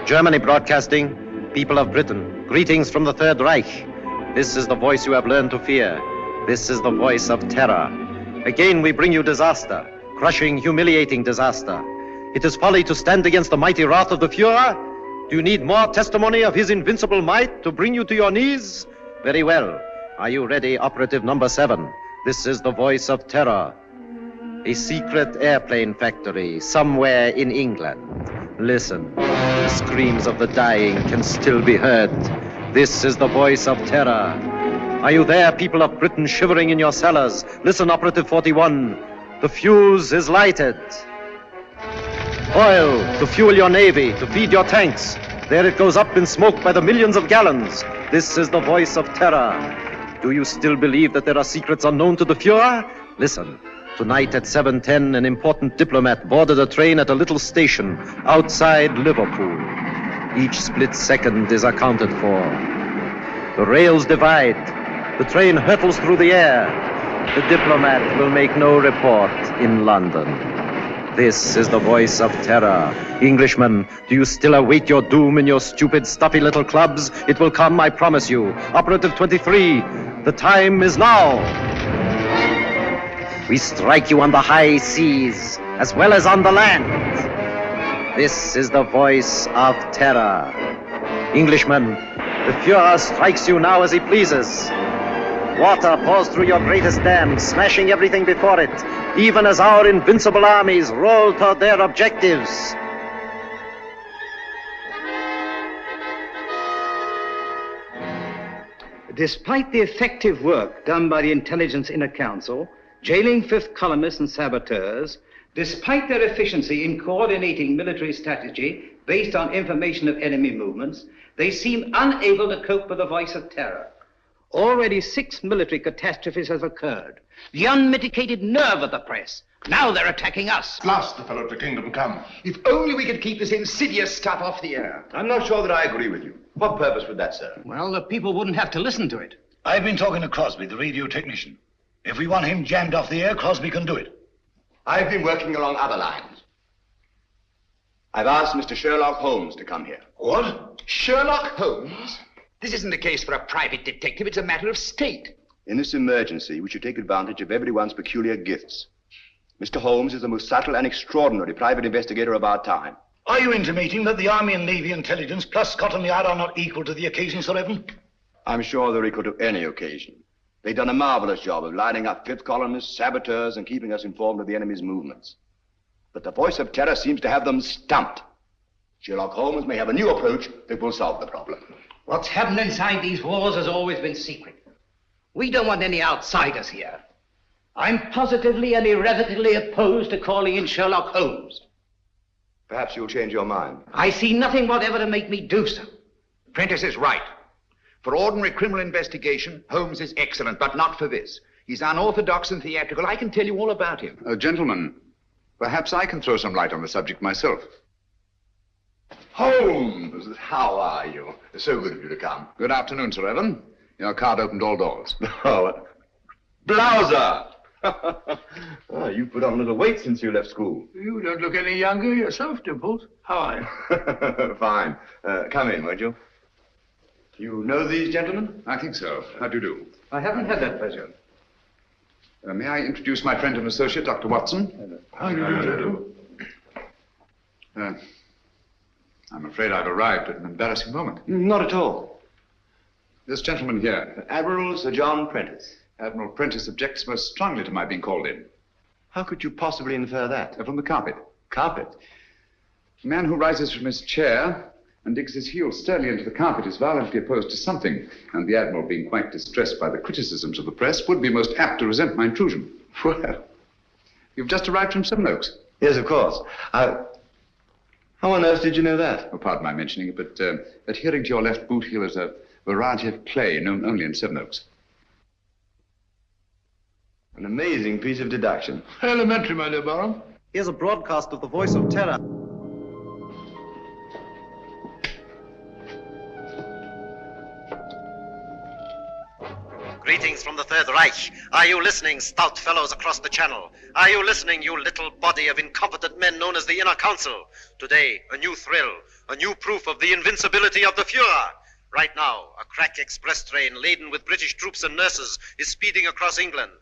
Germany broadcasting, people of Britain, greetings from the Third Reich. This is the voice you have learned to fear. This is the voice of terror. Again we bring you disaster, crushing, humiliating disaster. It is folly to stand against the mighty wrath of the Fuhrer. Do you need more testimony of his invincible might to bring you to your knees? Very well. Are you ready, operative number 7? This is the voice of terror. A secret airplane factory somewhere in England. Listen, the screams of the dying can still be heard. This is the voice of terror. Are you there, people of Britain, shivering in your cellars? Listen, operative 41. The fuse is lighted. Oil to fuel your navy, to feed your tanks. There it goes up in smoke by the millions of gallons. This is the voice of terror. Do you still believe that there are secrets unknown to the Fuhrer? Listen. Tonight at 7:10, an important diplomat boarded a train at a little station outside Liverpool. Each split second is accounted for. The rails divide. The train hurtles through the air. The diplomat will make no report in London. This is the voice of terror. Englishmen, do you still await your doom in your stupid, stuffy little clubs? It will come, I promise you. Operative 23, the time is now. We strike you on the high seas, as well as on the land. This is the voice of terror. Englishmen, the Fuhrer strikes you now as he pleases. Water pours through your greatest dam, smashing everything before it, even as our invincible armies roll toward their objectives. Despite the effective work done by the Intelligence Inner Council, jailing fifth columnists and saboteurs, despite their efficiency in coordinating military strategy based on information of enemy movements, they seem unable to cope with the voice of terror. Already 6 military catastrophes have occurred. The unmitigated nerve of the press. Now they're attacking us. At last the fellow to kingdom come. If only we could keep this insidious stuff off the air. I'm not sure that I agree with you. What purpose would that serve? Well, the people wouldn't have to listen to it. I've been talking to Crosby, the radio technician. If we want him jammed off the air, Crosby can do it. I've been working along other lines. I've asked Mr. Sherlock Holmes to come here. What? Sherlock Holmes? This isn't a case for a private detective, it's a matter of state. In this emergency, we should take advantage of everyone's peculiar gifts. Mr. Holmes is the most subtle and extraordinary private investigator of our time. Are you intimating that the Army and Navy intelligence plus Scotland Yard are not equal to the occasion, Sir Evan? I'm sure they're equal to any occasion. They've done a marvelous job of lining up fifth columnists, saboteurs, and keeping us informed of the enemy's movements. But the voice of terror seems to have them stumped. Sherlock Holmes may have a new approach that will solve the problem. What's happened inside these walls has always been secret. We don't want any outsiders here. I'm positively and irrevocably opposed to calling in Sherlock Holmes. Perhaps you'll change your mind. I see nothing whatever to make me do so. Prentice is right. For ordinary criminal investigation, Holmes is excellent, but not for this. He's unorthodox and theatrical. I can tell you all about him. Gentlemen, perhaps I can throw some light on the subject myself. Holmes, how are you? So good of you to come. Good afternoon, Sir Evan. Your card opened all doors. Oh, Blouser! Oh, you've put on a little weight since you left school. You don't look any younger yourself, Dimples. How are you? Fine. Come in, won't you? You know these gentlemen? I think so. How do you do? I haven't had that pleasure. May I introduce my friend and associate, Dr. Watson? How do you do? I'm afraid I've arrived at an embarrassing moment. Not at all. This gentleman here, Admiral Sir John Prentice. Admiral Prentice, objects most strongly to my being called in. How could you possibly infer that? From the carpet. Carpet? A man who rises from his chair and digs his heels sternly into the carpet is violently opposed to something, and the Admiral, being quite distressed by the criticisms of the press, would be most apt to resent my intrusion. Well, You've just arrived from Seven Oaks. yes, of course. How on earth did you know that? Oh, pardon my mentioning it, but adhering to your left boot heel is a variety of clay known only in Seven Oaks. An amazing piece of deduction. Elementary, my dear Barron. Here's a broadcast of the voice of terror. Greetings from the Third Reich. Are you listening, stout fellows across the channel? Are you listening, you little body of incompetent men known as the Inner Council? Today, a new thrill, a new proof of the invincibility of the Fuhrer. Right now, a crack express train laden with British troops and nurses is speeding across England.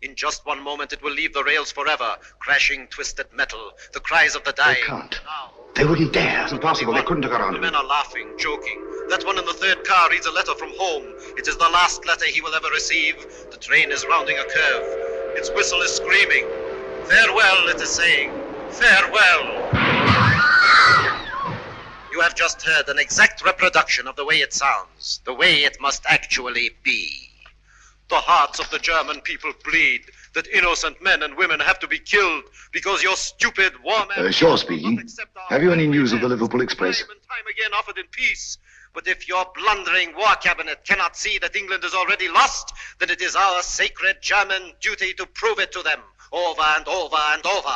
In just one moment, it will leave the rails forever, crashing twisted metal, the cries of the dying. They can't. Now, They wouldn't dare. It's impossible. They couldn't have got on the to men it. are laughing, joking. That one in the third car reads a letter from home. It is the last letter he will ever receive. The train is rounding a curve. Its whistle is screaming. Farewell, it is saying. Farewell. You have just heard an exact reproduction of the way it sounds, the way it must actually be. The hearts of the German people bleed that innocent men and women have to be killed because your stupid war men... Shaw speaking. Have you any news of the Liverpool Express? Time and time again offered in peace. But if your blundering war cabinet cannot see that England is already lost, then it is our sacred German duty to prove it to them over and over and over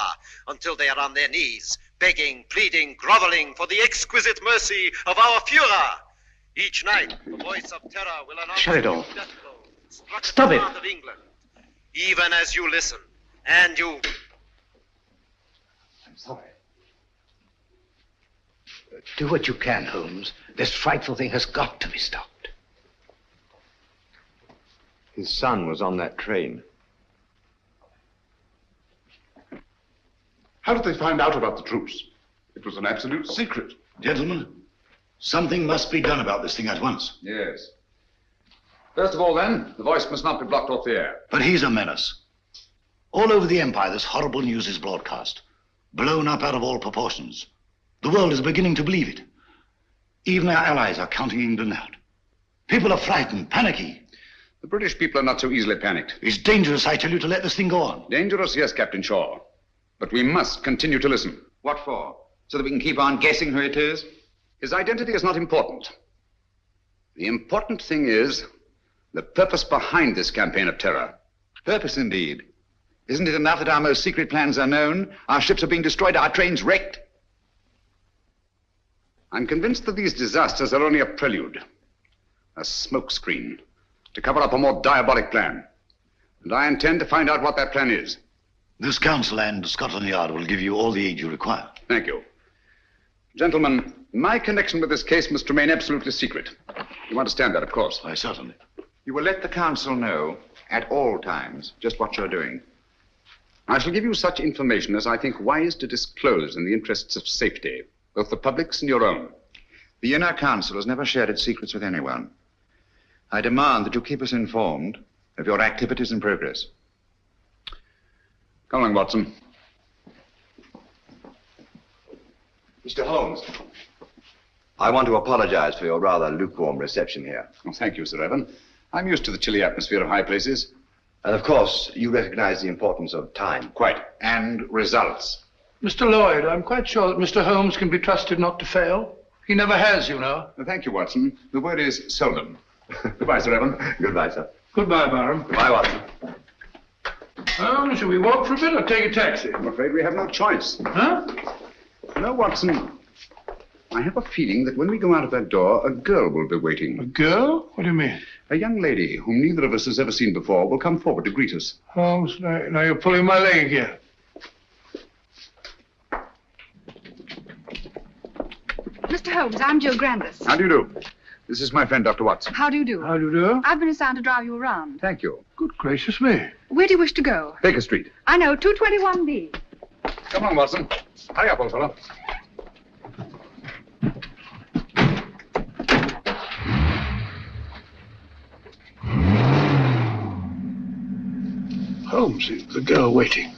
until they are on their knees, begging, pleading, groveling for the exquisite mercy of our Führer. Each night, the voice of terror will announce... Shut it off. death blow struck at Stop the it. heart of England. Even as you listen, and you... I'm sorry. Do what you can, Holmes. This frightful thing has got to be stopped. His son was on that train. How did they find out about the troops? It was an absolute secret. Gentlemen, something must be done about this thing at once. Yes. First of all, then, the voice must not be blocked off the air. But he's a menace. All over the Empire, this horrible news is broadcast, blown up out of all proportions. The world is beginning to believe it. Even our allies are counting England out. People are frightened, panicky. The British people are not so easily panicked. It's dangerous, I tell you, to let this thing go on. Dangerous, yes, Captain Shaw. But we must continue to listen. What for? So that we can keep on guessing who it is? His identity is not important. The important thing is the purpose behind this campaign of terror. Purpose, indeed. Isn't it enough that our most secret plans are known, our ships are being destroyed, our trains wrecked? I'm convinced that these disasters are only a prelude, a smokescreen, to cover up a more diabolic plan. And I intend to find out what that plan is. This council and Scotland Yard will give you all the aid you require. Thank you. Gentlemen, my connection with this case must remain absolutely secret. You understand that, of course. Why, certainly. You will let the council know at all times just what you're doing. I shall give you such information as I think wise to disclose in the interests of safety, both the public's and your own. The Inner Council has never shared its secrets with anyone. I demand that you keep us informed of your activities and progress. Come along, Watson. Mr. Holmes, I want to apologize for your rather lukewarm reception here. Well, thank you, Sir Evan. I'm used to the chilly atmosphere of high places. And of course, you recognize the importance of time. Quite. And results. Mr. Lloyd, I'm quite sure that Mr. Holmes can be trusted not to fail. He never has, you know. Thank you, Watson. The word is seldom. Goodbye, Sir Evan. Goodbye, sir. Goodbye, Barron. Goodbye, Watson. Shall we walk for a bit or take a taxi? I'm afraid we have no choice. Huh? No, Watson. I have a feeling that when we go out of that door, a girl will be waiting. A girl? What do you mean? A young lady whom neither of us has ever seen before will come forward to greet us. Holmes, now you're pulling my leg again. Mr. Holmes, I'm Jill Grandis. How do you do? This is my friend, Dr. Watson. How do you do? How do you do? I've been assigned to drive you around. Thank you. Good gracious me. Where do you wish to go? Baker Street. I know, 221B. Come on, Watson. Hurry up, old fellow. Holmes, the girl waiting.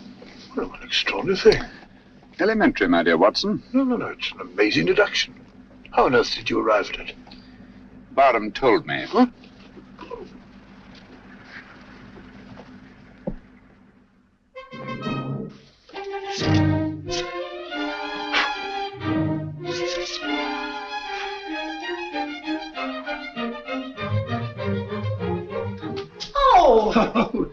What an extraordinary thing. Elementary, my dear Watson. No. It's an amazing deduction. How on earth did you arrive at it? Barham told me. Huh? Oh,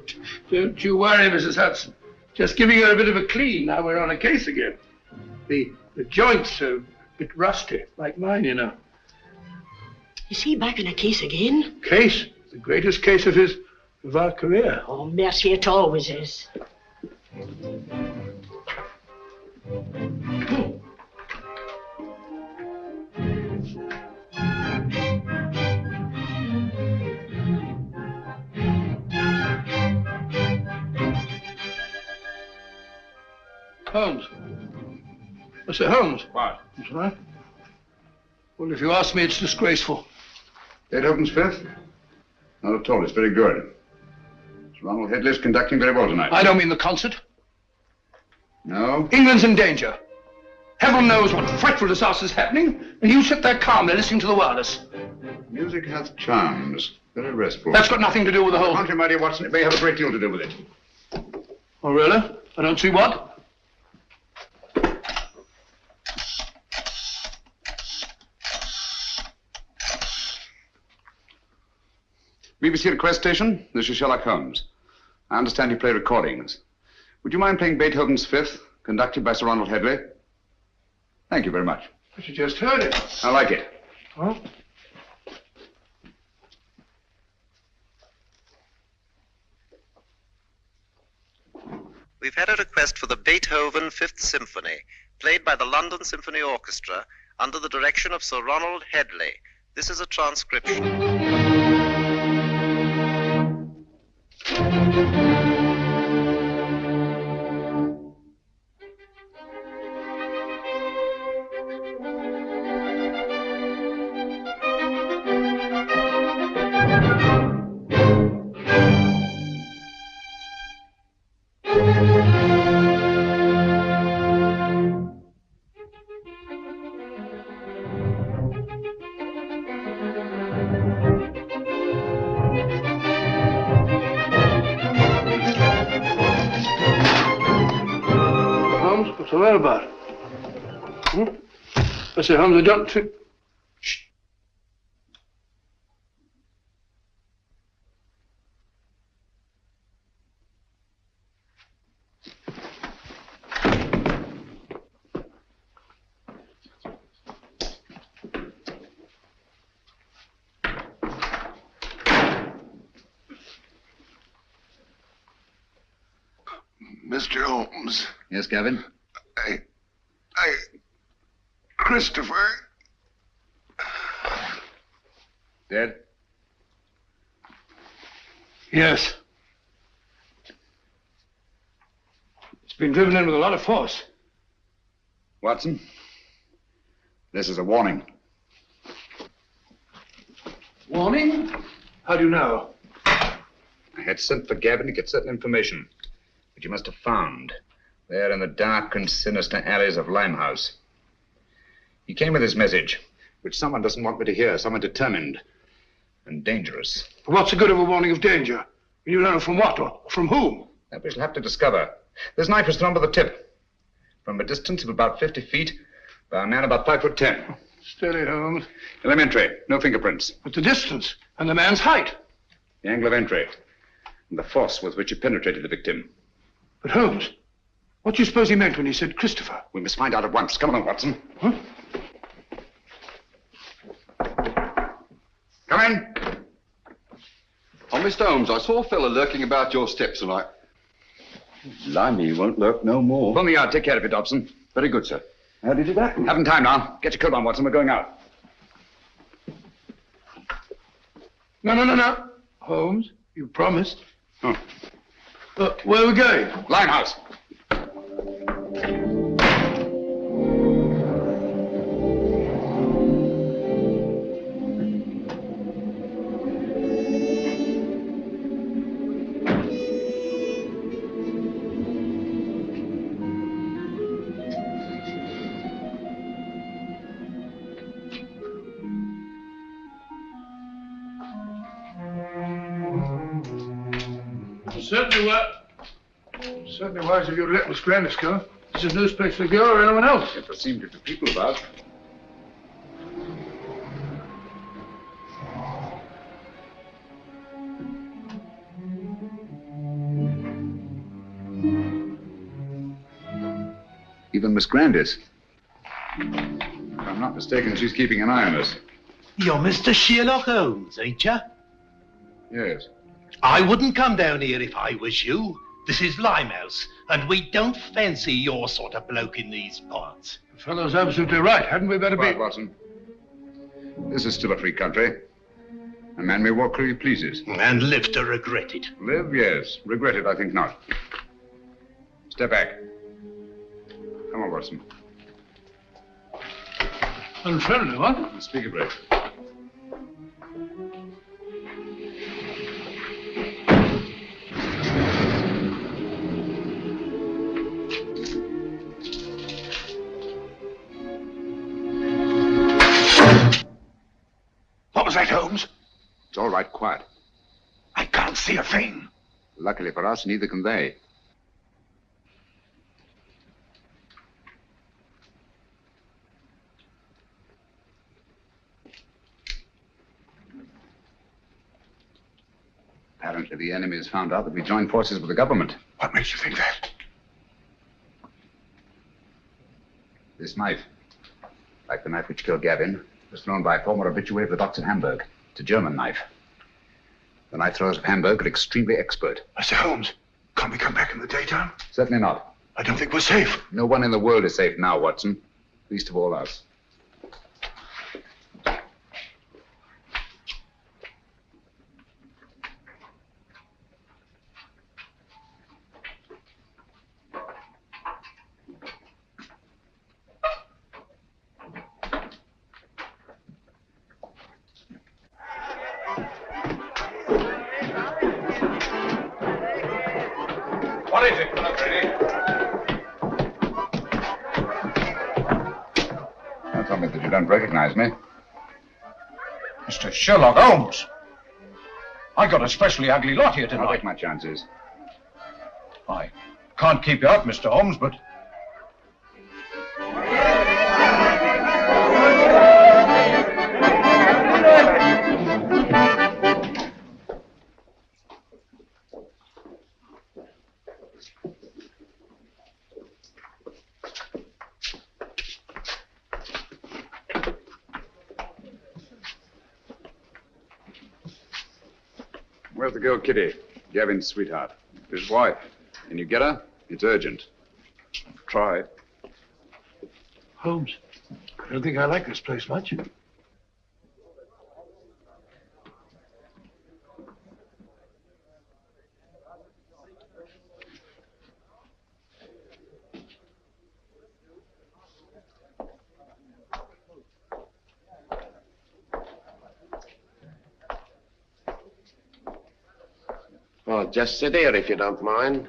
don't you worry, Mrs. Hudson. Just giving her a bit of a clean. Now we're on a case again. The joints are a bit rusty, like mine, you know. Is he back in a case again? Case? The greatest case of our career. Oh, mercy, it always is. Holmes. I say, Holmes. What? That's right. Well, if you ask me, it's disgraceful. Beethoven's Fifth? Not at all. It's very good. Sir Ronald Headley's conducting very well tonight. I don't mean the concert. No? England's in danger. Heaven knows what frightful disaster's happening, and you sit there calmly listening to the wireless. Music hath charms. Very restful. That's got nothing to do with the whole... Contrary, my dear Watson, it may have a great deal to do with it. Oh, really? I don't see what. BBC request station. This is Sherlock Holmes. I understand you play recordings. Would you mind playing Beethoven's Fifth, conducted by Sir Ronald Headley? Thank you very much. But you just heard it. I like it. Huh? We've had a request for the Beethoven Fifth Symphony, played by the London Symphony Orchestra under the direction of Sir Ronald Headley. This is a transcription. What's all that about? I say, Holmes, I don't think... Shh. Mr. Holmes, Yes, Gavin? Christopher. Dead? Yes. It's been driven in with a lot of force. Watson, this is a warning. Warning? How do you know? I had sent for Gavin to get certain information, which you must have found there in the dark and sinister alleys of Limehouse. He came with his message, which someone doesn't want me to hear, someone determined and dangerous. What's the good of a warning of danger? You learn from what or from whom? That we shall have to discover. This knife was thrown by the tip, from a distance of about 50 feet, by a man about 5'10". Steady, Holmes. Elementary. No fingerprints. But the distance and the man's height. The angle of entry. And the force with which it penetrated the victim. But Holmes, what do you suppose he meant when he said Christopher? We must find out at once. Come on, Watson. Huh? Come in. Oh, Mr. Holmes, I saw a fella lurking about your steps tonight. Blimey, he won't lurk no more. Pull me out. Take care of it, Dobson. Very good, sir. How did it happen? Haven't time now. Get your coat on, Watson. We're going out. No. Holmes, you promised. Oh. Where are we going? Limehouse. Certainly wise of you to let Miss Grandis go. This is no place for the girl or anyone else. Yet there seem to be people about. Even Miss Grandis. If I'm not mistaken, she's keeping an eye on us. You're Mr. Sherlock Holmes, ain't you? Yes. I wouldn't come down here if I was you. This is Limehouse, and we don't fancy your sort of bloke in these parts. The fellow's absolutely right. Hadn't we better Quiet, Watson. This is still a free country. A man may walk where he pleases. And live to regret it. Live, yes. Regret it, I think not. Step back. Come on, Watson. Unfriendly, what? Speak a break. What was that, Holmes? It's all right, quiet. I can't see a thing. Luckily for us, neither can they. Apparently the enemy has found out that we joined forces with the government. What makes you think that? This knife, like the knife which killed Gavin, was thrown by a former habitué of the docks in Hamburg. It's a German knife. The knife throwers of Hamburg are extremely expert. Mr. Holmes, can't we come back in the daytime? Certainly not. I don't think we're safe. No one in the world is safe now, Watson. Least of all us. What is it, Ready? Don't tell me that you don't recognize me. Mr. Sherlock Holmes. I got a specially ugly lot here I'll tonight. take my chances. I can't keep you up, Mr. Holmes, but... Where's the girl, Kitty? Gavin's sweetheart. His wife. Can you get her? It's urgent. Try. Holmes, I don't think I like this place much. Oh, just sit here if you don't mind.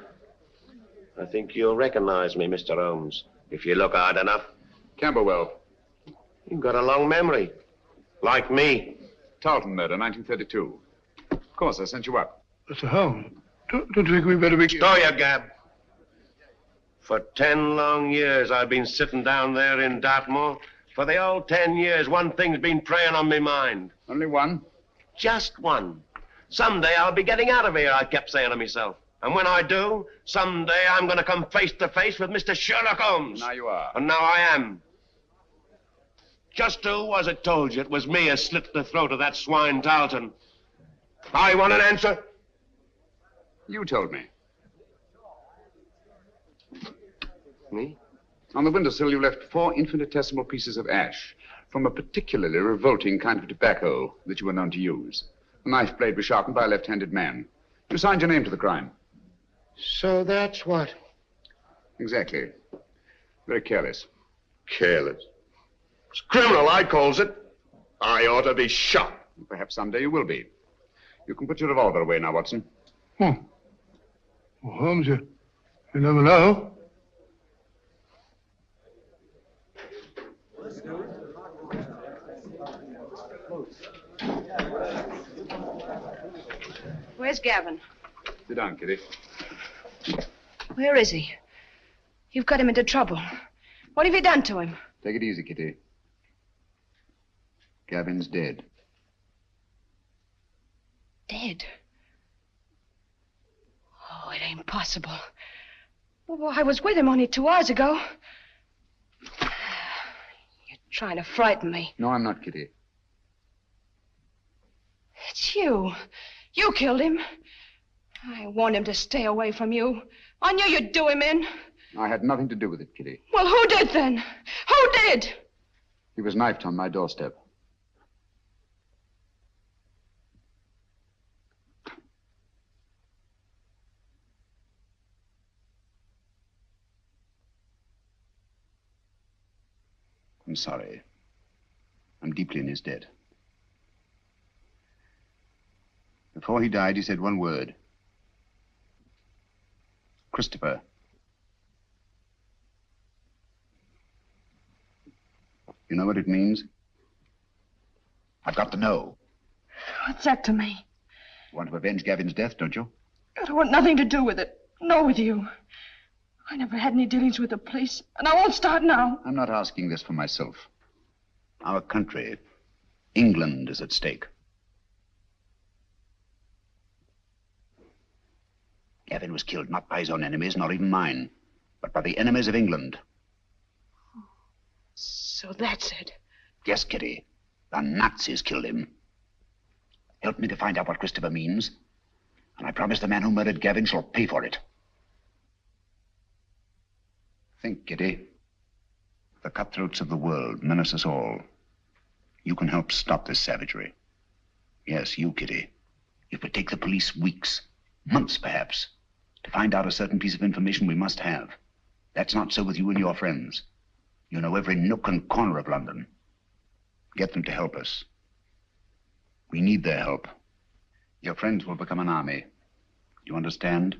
I think you'll recognize me, Mr. Holmes, if you look hard enough. Camberwell. You've got a long memory. Like me. Tarleton murder, 1932. Of course, I sent you up. Mr. Holmes, don't you think we better be... Stow your gab. For 10 long years, I've been sitting down there in Dartmoor, For the old 10 years, one thing's been preying on my mind. Only one? Just one. Someday I'll be getting out of here, I kept saying to myself. And when I do, someday I'm going to come face to face with Mr. Sherlock Holmes. Now you are. And now I am. Just who was it told you it was me who slit the throat of that swine Tarleton? I want an answer. You told me. Me? On the windowsill, you left 4 infinitesimal pieces of ash from a particularly revolting kind of tobacco that you were known to use. The knife blade was sharpened by a left-handed man. You signed your name to the crime. So that's what? Exactly. Very careless. Careless. It's criminal, I calls it. I ought to be shot. Perhaps someday you will be. You can put your revolver away now, Watson. Well, Holmes, you never know. Where's Gavin? Sit down, Kitty. Where is he? You've got him into trouble. What have you done to him? Take it easy, Kitty. Gavin's dead. Dead? Oh, it ain't possible. Well, I was with him only 2 hours ago. You're trying to frighten me. No, I'm not, Kitty. It's you. You killed him. I warned him to stay away from you. I knew you'd do him in. I had nothing to do with it, Kitty. Well, who did then? Who did? He was knifed on my doorstep. I'm sorry. I'm deeply in his debt. Before he died, he said one word. Christopher. You know what it means? I've got to know. What's that to me? You want to avenge Gavin's death, don't you? I don't want nothing to do with it. Nor with you. I never had any dealings with the police, and I won't start now. I'm not asking this for myself. Our country, England, is at stake. Gavin was killed not by his own enemies, nor even mine, but by the enemies of England. So that's it. Yes, Kitty. The Nazis killed him. Help me to find out what Christopher means, and I promise the man who murdered Gavin shall pay for it. Think, Kitty. The cutthroats of the world menace us all. You can help stop this savagery. Yes, you, Kitty. It would take the police weeks, months perhaps, to find out a certain piece of information we must have. That's not so with you and your friends. You know every nook and corner of London. Get them to help us. We need their help. Your friends will become an army. You understand?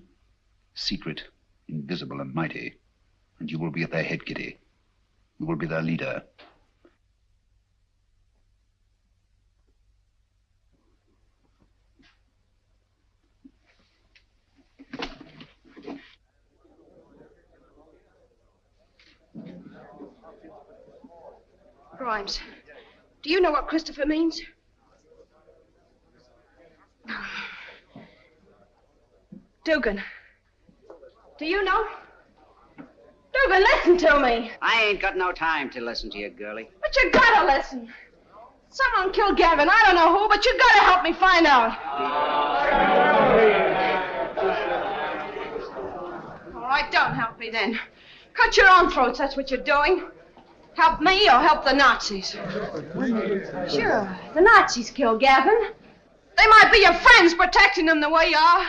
Secret, invisible, and mighty. And you will be at their head, Kitty. You will be their leader. Grimes, do you know what Christopher means? Dugan, do you know? Dugan, listen to me. I ain't got no time to listen to you, girlie. But you gotta listen. Someone killed Gavin. I don't know who, but you gotta help me find out. All right, don't help me then. Cut your own throats, that's what you're doing. Help me or help the Nazis. Sure, the Nazis killed Gavin. They might be your friends protecting them the way you are.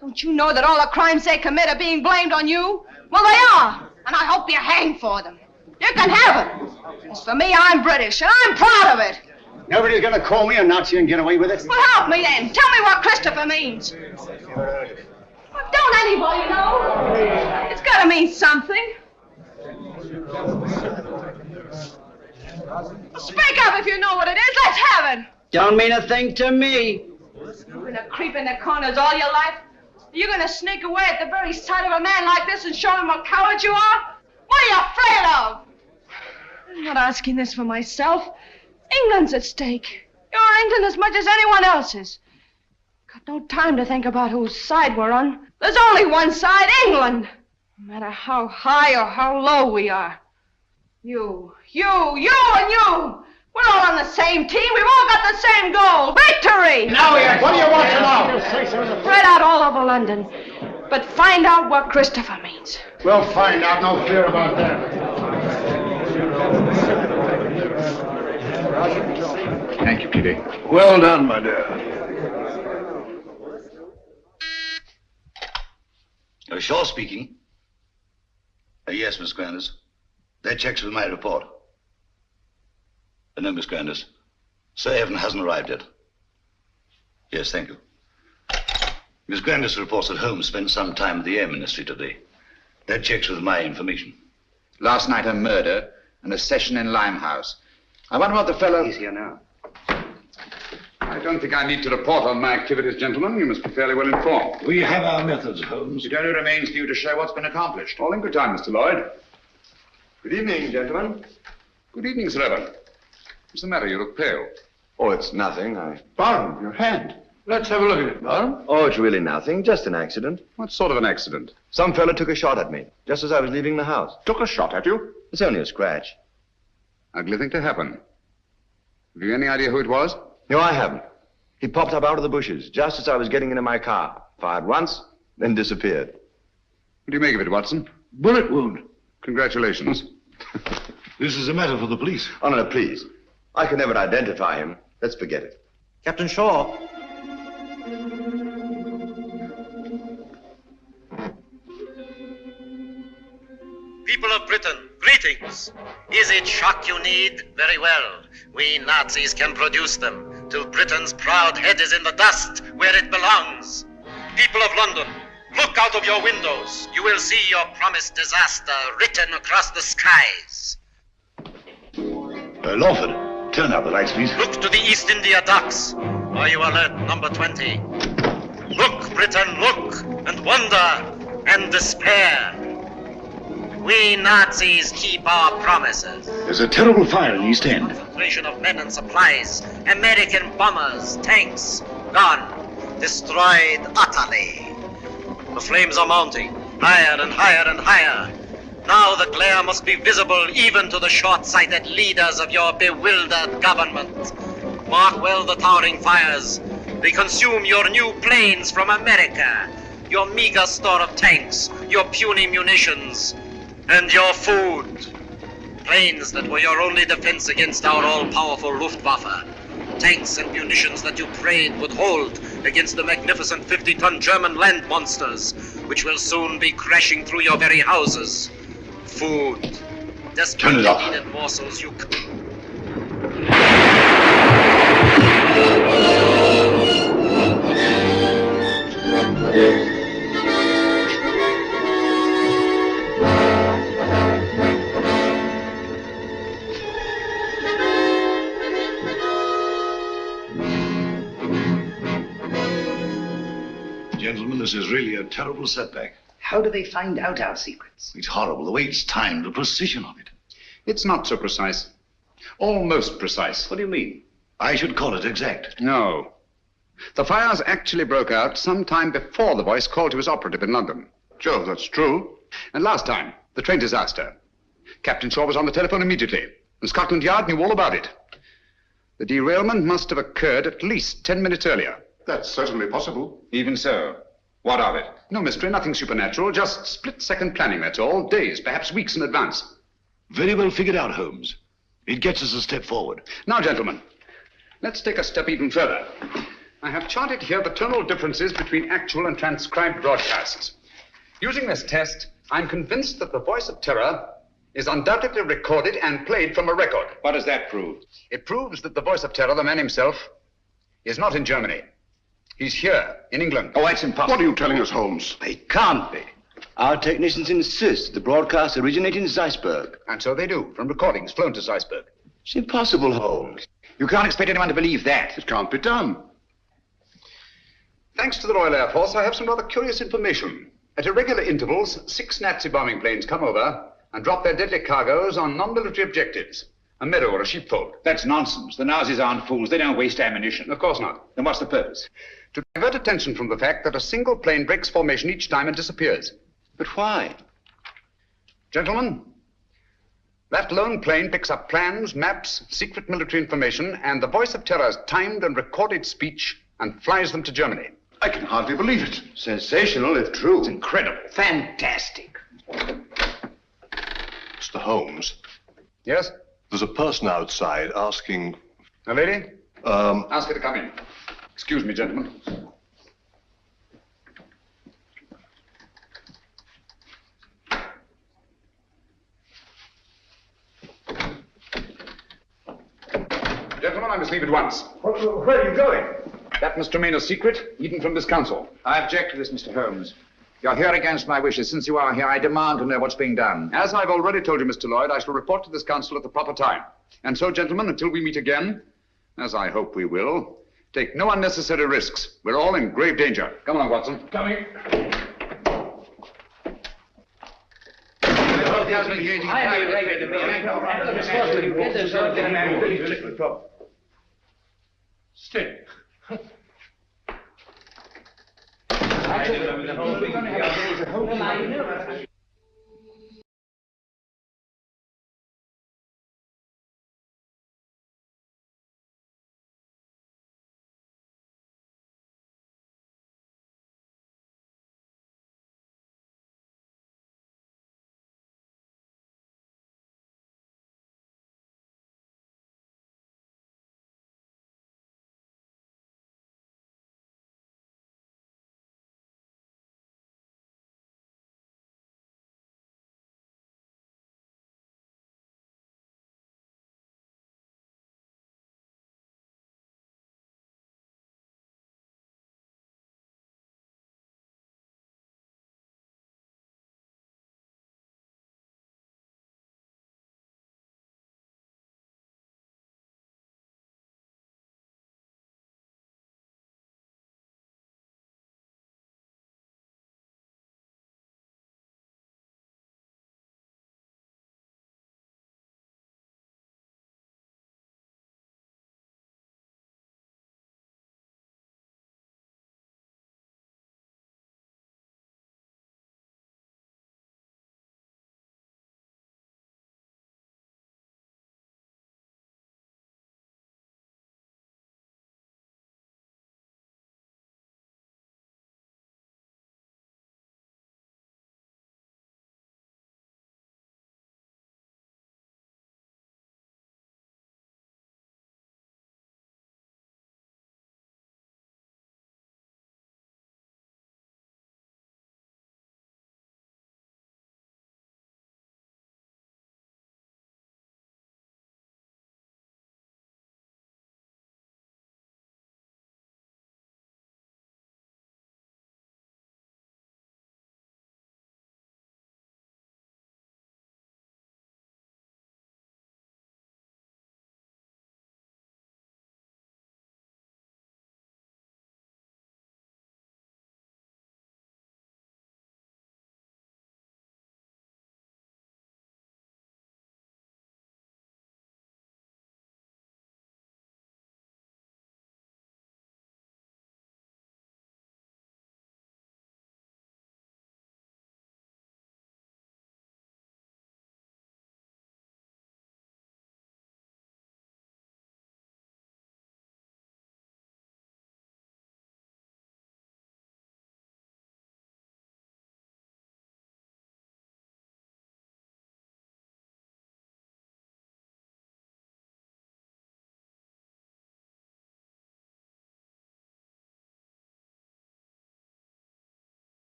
Don't you know that all the crimes they commit are being blamed on you? Well, they are, and I hope you're hanged for them. You can have it. As for me, I'm British, and I'm proud of it. Nobody's gonna call me a Nazi and get away with it. Well, help me then. Tell me what Christopher means. Well, don't anybody know? It's gotta mean something. Speak up if you know what it is. Let's have it. Don't mean a thing to me. You're gonna creep in the corners all your life? You're gonna sneak away at the very sight of a man like this and show him what coward you are? What are you afraid of? I'm not asking this for myself. England's at stake. You're England as much as anyone else's. Got no time to think about whose side we're on. There's only one side, England. No matter how high or how low we are. You, and you. We're all on the same team. We've all got the same goal. Victory! Now, what do you want to know? Spread out all over London. But find out what Christopher means. We'll find out. No fear about that. Thank you, Kitty. Well done, my dear. Shaw speaking. Yes, Miss Grandis. That checks with my report. No, Miss Grandis. Sir Evan hasn't arrived yet. Yes, thank you. Miss Grandis reports that Holmes spent some time at the Air Ministry today. That checks with my information. Last night a murder and a session in Limehouse. I wonder what the fellow... He's here now. I don't think I need to report on my activities, gentlemen. You must be fairly well informed. We have our methods, Holmes. It only remains for you to show what's been accomplished. All in good time, Mr. Lloyd. Good evening, gentlemen. Good evening, Sir Evan. What's the matter? You look pale. Oh, it's nothing. Barron, your hand. Let's have a look at it, Barron. Oh, it's really nothing. Just an accident. What sort of an accident? Some fella took a shot at me, just as I was leaving the house. Took a shot at you? It's only a scratch. Ugly thing to happen. Have you any idea who it was? No, I haven't. He popped up out of the bushes, just as I was getting into my car. Fired once, then disappeared. What do you make of it, Watson? Bullet wound. Congratulations. This is a matter for the police. Oh, no, please. I can never identify him. Let's forget it. Captain Shaw. People of Britain, greetings. Is it shock you need? Very well. We Nazis can produce them till Britain's proud head is in the dust where it belongs. People of London, look out of your windows. You will see your promised disaster written across the skies. Lawford, turn out the lights, please. Look to the East India Docks. Are you alert, number 20? Look, Britain, look, and wonder, and despair. We Nazis keep our promises. There's a terrible fire in the East End. Concentration of men and supplies. American bombers, tanks, gone. Destroyed utterly. The flames are mounting, higher and higher and higher. Now the glare must be visible even to the short-sighted leaders of your bewildered government. Mark well the towering fires. They consume your new planes from America, your meager store of tanks, your puny munitions, and your food. Planes that were your only defense against our all-powerful Luftwaffe. Tanks and munitions that you prayed would hold against the magnificent 50-ton German land monsters, which will soon be crashing through your very houses. Food. Desperately needed morsels you... Gentlemen, this is really a terrible setback. How do they find out our secrets? It's horrible, the way it's timed, the precision of it. It's not so precise. Almost precise. What do you mean? I should call it exact. No. The fires actually broke out sometime before the voice called to his operative in London. Joe, that's true. And last time, the train disaster. Captain Shaw was on the telephone immediately, and Scotland Yard knew all about it. The derailment must have occurred at least 10 minutes earlier. That's certainly possible. Even so, what of it? No mystery, nothing supernatural, just split-second planning, that's all. Days, perhaps weeks in advance. Very well figured out, Holmes. It gets us a step forward. Now, gentlemen, let's take a step even further. I have charted here the tonal differences between actual and transcribed broadcasts. Using this test, I'm convinced that the voice of terror is undoubtedly recorded and played from a record. What does that prove? It proves that the voice of terror, the man himself, is not in Germany. He's here, in England. Oh, that's impossible. What are you telling us, Holmes? It can't be. Our technicians insist the broadcast originated in Zeisberg. And so they do, from recordings flown to Zeisberg. It's impossible, Holmes. You can't expect anyone to believe that. It can't be done. Thanks to the Royal Air Force, I have some rather curious information. At irregular intervals, 6 Nazi bombing planes come over and drop their deadly cargoes on non-military objectives. A meadow or a sheepfold. That's nonsense. The Nazis aren't fools. They don't waste ammunition. Of course not. Then what's the purpose? To divert attention from the fact that a single plane breaks formation each time and disappears. But why? Gentlemen, that lone plane picks up plans, maps, secret military information, and the voice of terror's timed and recorded speech and flies them to Germany. I can hardly believe it. Sensational, if true. It's incredible. Fantastic. Mr. Holmes, Yes? there's a person outside asking... A lady? Um, Ask her to come in. Excuse me, gentlemen. Gentlemen, I must leave at once. Where are you going? That must remain a secret, even from this council. I object to this, Mr. Holmes. You're here against my wishes. Since you are here, I demand to know what's being done. As I've already told you, Mr. Lloyd, I shall report to this council at the proper time. And so, gentlemen, until we meet again, as I hope we will, take no unnecessary risks. We're all in grave danger. Come along, Watson. Coming. Stay.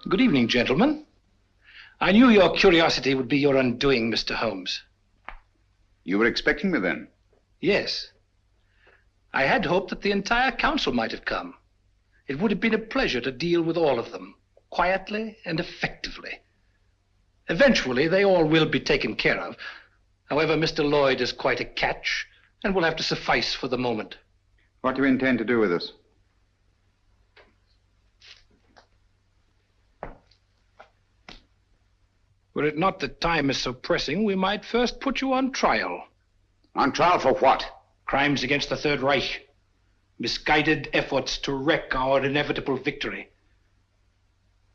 Good evening, gentlemen. I knew your curiosity would be your undoing, Mr. Holmes. You were expecting me then? Yes. I had hoped that the entire council might have come. It would have been a pleasure to deal with all of them, quietly and effectively. Eventually, they all will be taken care of. However, Mr. Lloyd is quite a catch and will have to suffice for the moment. What do you intend to do with us? Were it not that time is so pressing, we might first put you on trial. On trial for what? Crimes against the Third Reich. Misguided efforts to wreck our inevitable victory.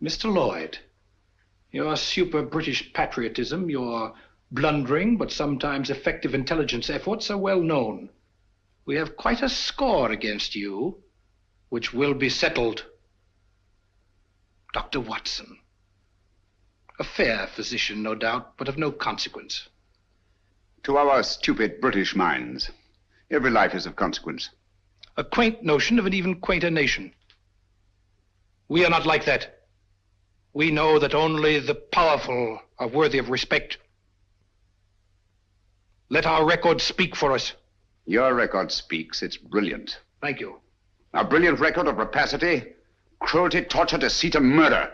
Mr. Lloyd, your super-British patriotism, your blundering but sometimes effective intelligence efforts are well known. We have quite a score against you, which will be settled. Dr. Watson. A fair physician, no doubt, but of no consequence. To our stupid British minds, every life is of consequence. A quaint notion of an even quainter nation. We are not like that. We know that only the powerful are worthy of respect. Let our record speak for us. Your record speaks. It's brilliant. Thank you. A brilliant record of rapacity, cruelty, torture, deceit, and murder.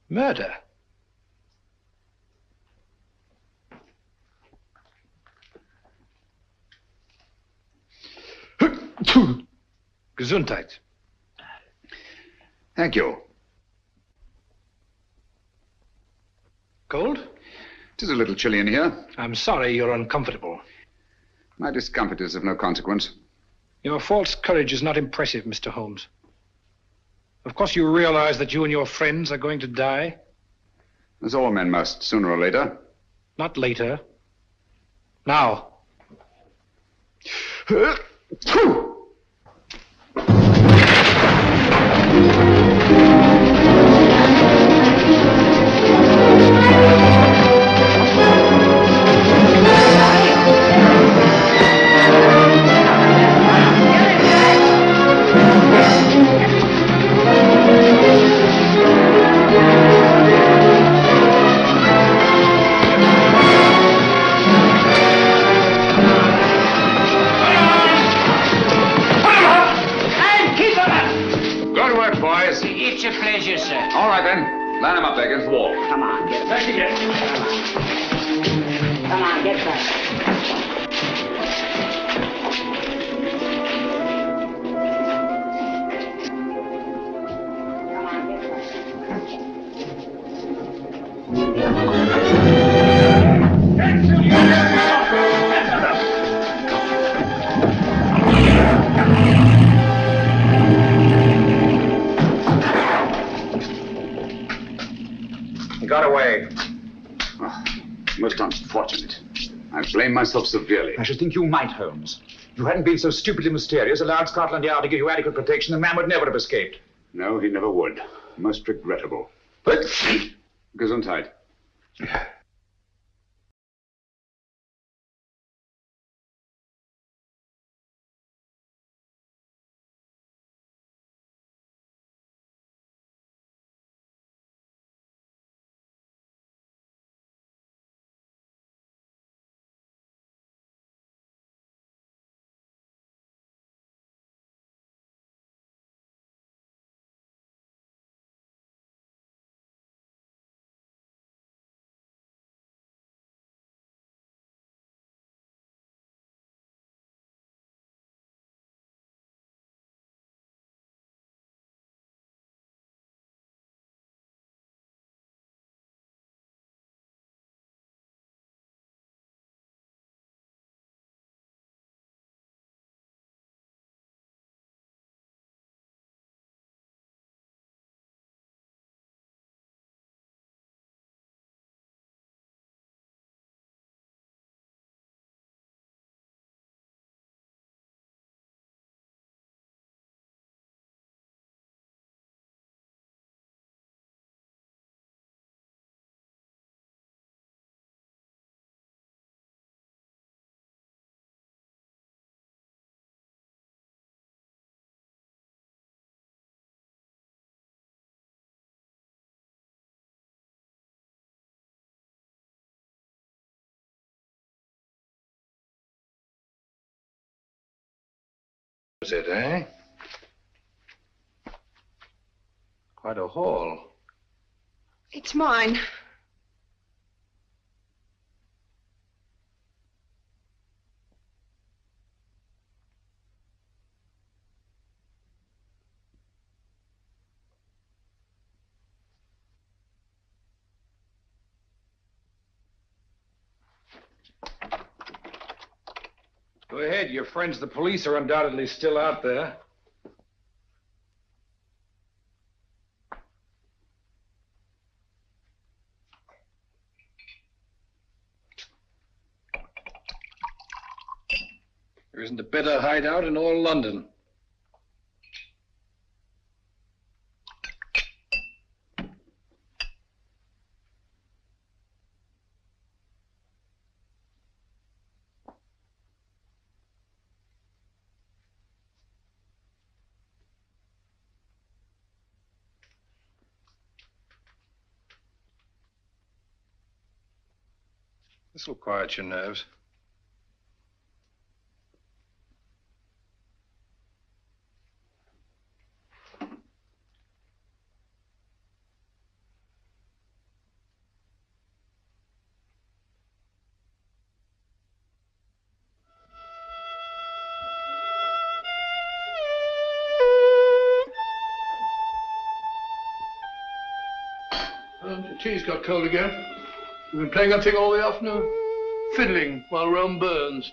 Murder? Gesundheit. Thank you. Cold? It is a little chilly in here. I'm sorry you're uncomfortable. My discomfort is of no consequence. Your false courage is not impressive, Mr. Holmes. Of course you realize that you and your friends are going to die? As all men must, sooner or later. Not later. Now. It's a pleasure, sir. All right, then. Line him up there against the wall. Come on, get back. Come on, get back. Got away. Oh, most unfortunate. I blame myself severely. I should think you might, Holmes. If you hadn't been so stupidly mysterious, allowed Scotland Yard to give you adequate protection, the man would never have escaped. No, he never would. Most regrettable. But Gesundheit. Was it, eh? Quite a haul. It's mine. Go ahead. Your friends, the police, are undoubtedly still out there. There isn't a better hideout in all London. This will quiet your nerves. The tea's got cold again. You've been playing that thing all the afternoon? Fiddling while Rome burns.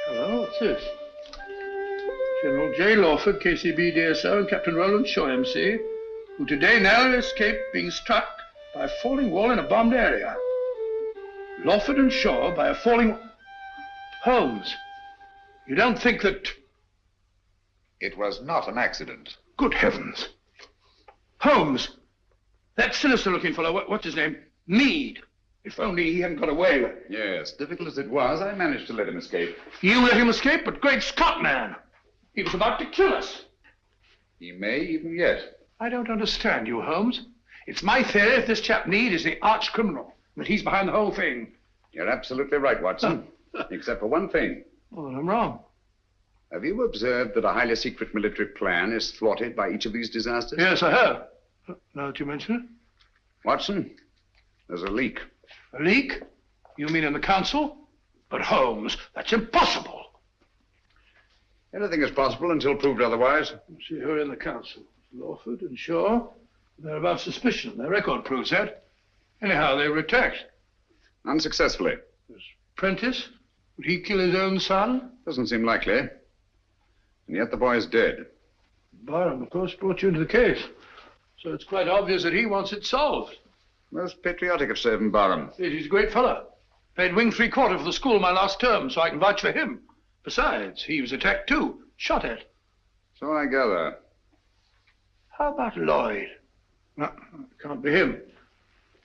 Hello, what's this? General J. Lawford, KCB DSO, and Captain Roland Shaw, MC, who today narrowly escaped being struck by a falling wall in a bombed area. Lawford and Shaw by a falling... Holmes, you don't think that... It was not an accident. Good heavens. Holmes, that sinister-looking fellow, what's his name? Meade. If only he hadn't got away. Yes, difficult as it was, I managed to let him escape. You let him escape? But great Scott, man! He was about to kill us. He may even yet. I don't understand you, Holmes. It's my theory that this chap Meade is the arch criminal, that he's behind the whole thing. You're absolutely right, Watson. Except for one thing. Well, then I'm wrong. Have you observed that a highly secret military plan is thwarted by each of these disasters? Yes, I have. Now that you mention it. Watson, there's a leak. A leak? You mean in the council? But Holmes, that's impossible. Anything is possible until proved otherwise. See who are in the council. Lawford and Shaw. They're above suspicion. Their record proves that. Anyhow, they were attacked. Unsuccessfully. There's Prentice. Would he kill his own son? Doesn't seem likely. And yet the boy is dead. Barron, of course, brought you into the case. So it's quite obvious that he wants it solved. Most patriotic of Sir Evan Barham. He's a great fellow. Paid wing 3/4 for the school my last term, so I can vouch for him. Besides, he was attacked too. Shot at. So I gather. How about Lloyd? No, it can't be him.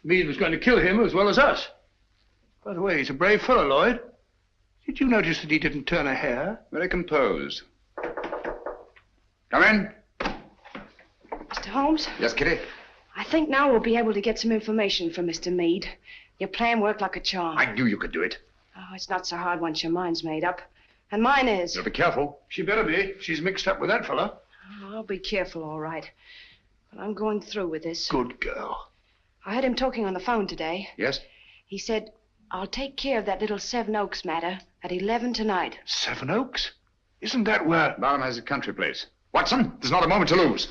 Meade was going to kill him as well as us. By the way, he's a brave fellow, Lloyd. Did you notice that he didn't turn a hair? Very composed. Come in. Mr. Holmes? Yes, Kitty? I think now we'll be able to get some information from Mr. Meade. Your plan worked like a charm. I knew you could do it. Oh, it's not so hard once your mind's made up. And mine is. You'll be careful. She better be. She's mixed up with that fellow. Oh, I'll be careful, all right. But I'm going through with this. Good girl. I heard him talking on the phone today. Yes? He said, I'll take care of that little Seven Oaks matter at 11 tonight. Seven Oaks? Isn't that where... Barham has a country place. Watson, there's not a moment to lose.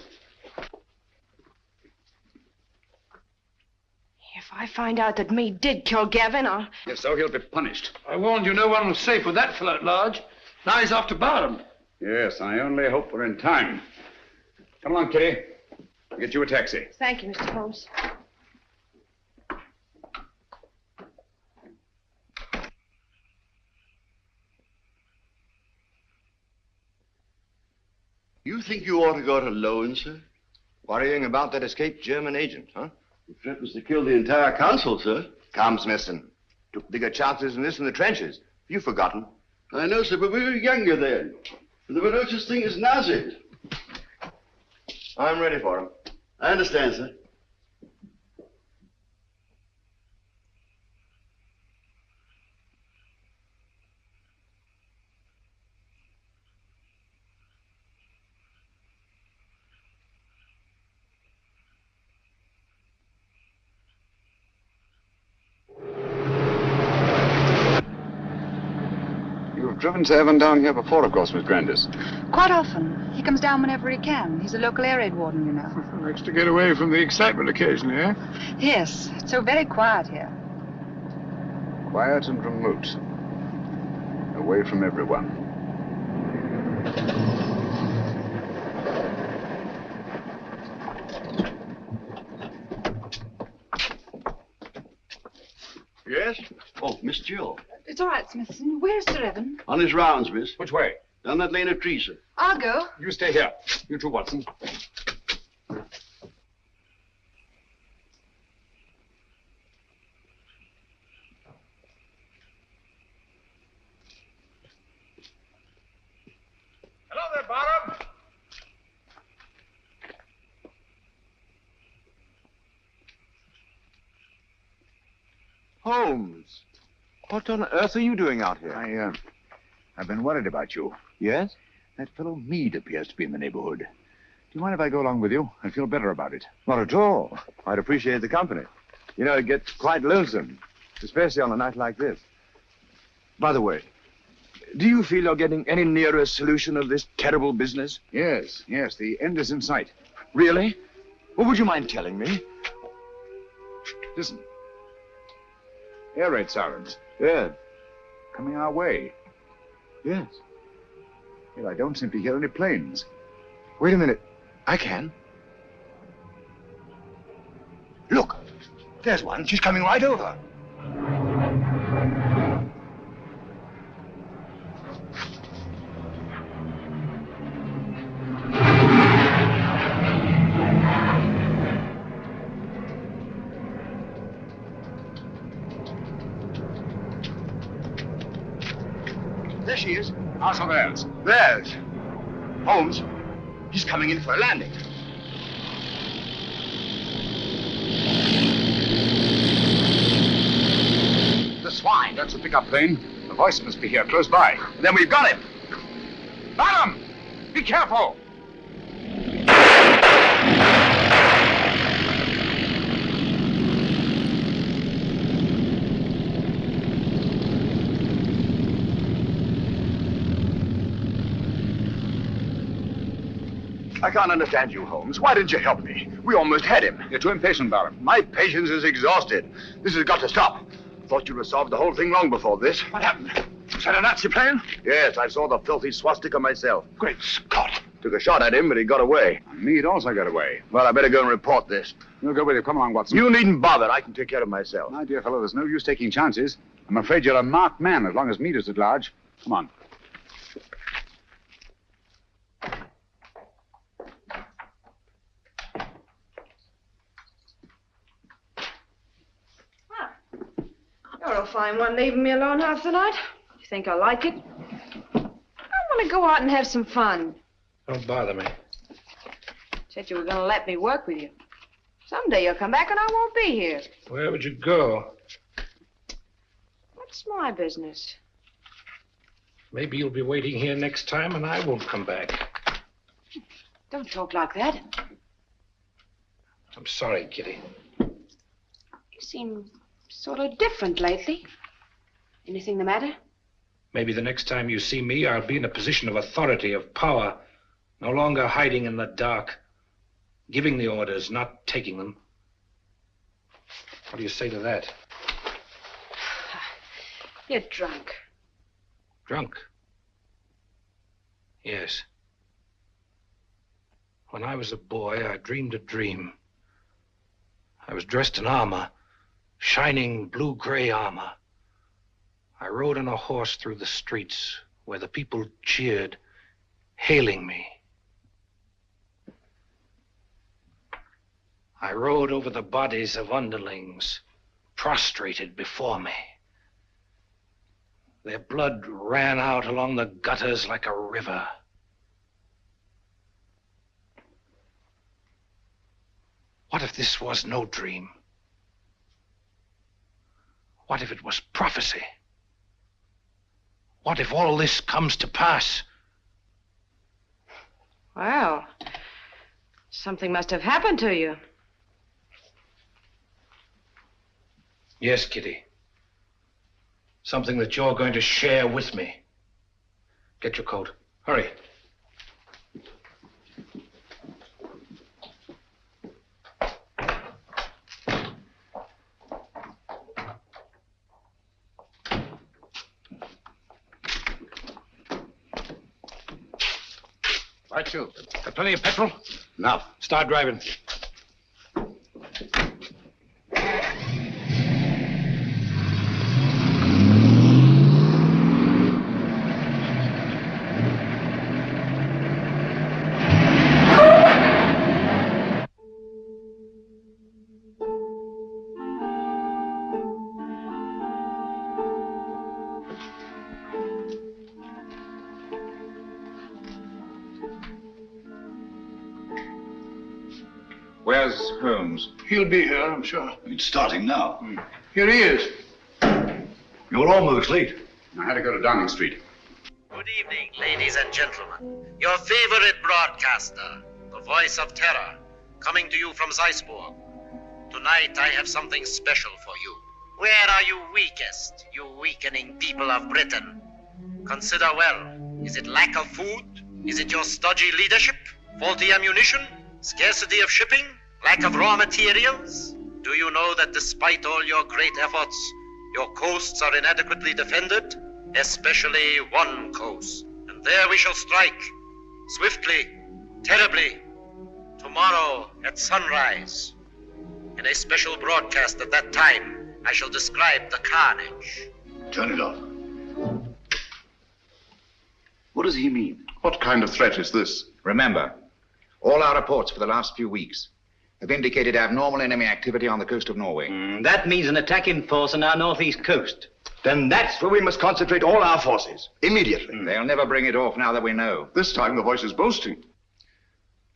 If I find out that Meade did kill Gavin, I'll... If so, he'll be punished. I warned you no one was safe with that fellow at large. Now he's after Barham. Yes, I only hope we're in time. Come along, Kitty. I'll get you a taxi. Thank you, Mr. Holmes. You think you ought to go it alone, sir? Worrying about that escaped German agent, huh? The threat was to kill the entire council, sir. Come, Smithson. Took bigger chances than this in the trenches. You've forgotten. I know, sir, but we were younger then. There were no such thing as Nazis. I'm ready for him. I understand, sir. You've driven Sir Evan down here before, of course, Miss Grandis. Quite often. He comes down whenever he can. He's a local air raid warden, you know. Likes to get away from the excitement occasionally, eh? Yes, it's so very quiet here. Quiet and remote. away from everyone. Yes? Oh, Miss Jill. It's all right, Smithson. Where's Sir Evan? On his rounds, miss. Which way? Down that lane of trees, sir. I'll go. You stay here. You too, Watson. Hello there, Barham. Holmes, what on earth are you doing out here? I've been worried about you. Yes? That fellow Meade appears to be in the neighborhood. Do you mind if I go along with you? I feel better about it. Not at all. I'd appreciate the company. You know, it gets quite lonesome, especially on a night like this. By the way, do you feel you're getting any nearer a solution of this terrible business? Yes, the end is in sight. Really? Well, would you mind telling me? Listen. Air raid sirens. Yes. Coming our way. Yes. Well, I don't seem to hear any planes. Wait a minute. I can. Look, there's one. She's coming right over. There she is. House of theirs. There's Holmes. He's coming in for a landing. The swine. That's a pickup plane. The voice must be here, close by. Then we've got him. Barham! Be careful! I can't understand you, Holmes. Why didn't you help me? We almost had him. You're too impatient, Barron. My patience is exhausted. This has got to stop. Thought you'd have solved the whole thing long before this. What happened? Was that a Nazi plane? Yes, I saw the filthy swastika myself. Great Scott. Took a shot at him, but he got away. Meade also got away. Well, I better go and report this. We'll go with you. Come along, Watson. You needn't bother. I can take care of myself. My dear fellow, there's no use taking chances. I'm afraid you're a marked man as long as Meade is at large. Come on. You're a fine one, leaving me alone half the night. You think I like it? I want to go out and have some fun. Don't bother me. Said you were going to let me work with you. Someday you'll come back and I won't be here. Where would you go? What's my business? Maybe you'll be waiting here next time and I won't come back. Don't talk like that. I'm sorry, Kitty. You seem sort of different lately. Anything the matter? Maybe the next time you see me, I'll be in a position of authority, of power. No longer hiding in the dark. Giving the orders, not taking them. What do you say to that? You're drunk. Drunk? Yes. When I was a boy, I dreamed a dream. I was dressed in armor, shining blue-gray armor. I rode on a horse through the streets where the people cheered, hailing me. I rode over the bodies of underlings prostrated before me. Their blood ran out along the gutters like a river. What if this was no dream? What if it was prophecy? What if all this comes to pass? Well, something must have happened to you. Yes, Kitty. Something that you're going to share with me. Get your coat. Hurry. Right, you. Got plenty of petrol? Enough. Start driving. Where's Holmes? He'll be here, I'm sure. It's starting now. Here he is. You're almost late. I had to go to Downing Street. Good evening, ladies and gentlemen. Your favorite broadcaster, the voice of terror, coming to you from Zeisburg. Tonight I have something special for you. Where are you weakest, you weakening people of Britain? Consider well. Is it lack of food? Is it your stodgy leadership? Faulty ammunition? Scarcity of shipping? Lack of raw materials? Do you know that despite all your great efforts, your coasts are inadequately defended? Especially one coast. And there we shall strike. Swiftly, terribly. Tomorrow at sunrise. In a special broadcast at that time, I shall describe the carnage. Turn it off. What does he mean? What kind of threat is this? Remember, all our reports for the last few weeks have indicated abnormal enemy activity on the coast of Norway. That means an attack in force on our northeast coast. Then that's where we must concentrate all our forces, immediately. They'll never bring it off now that we know. This time the voice is boasting.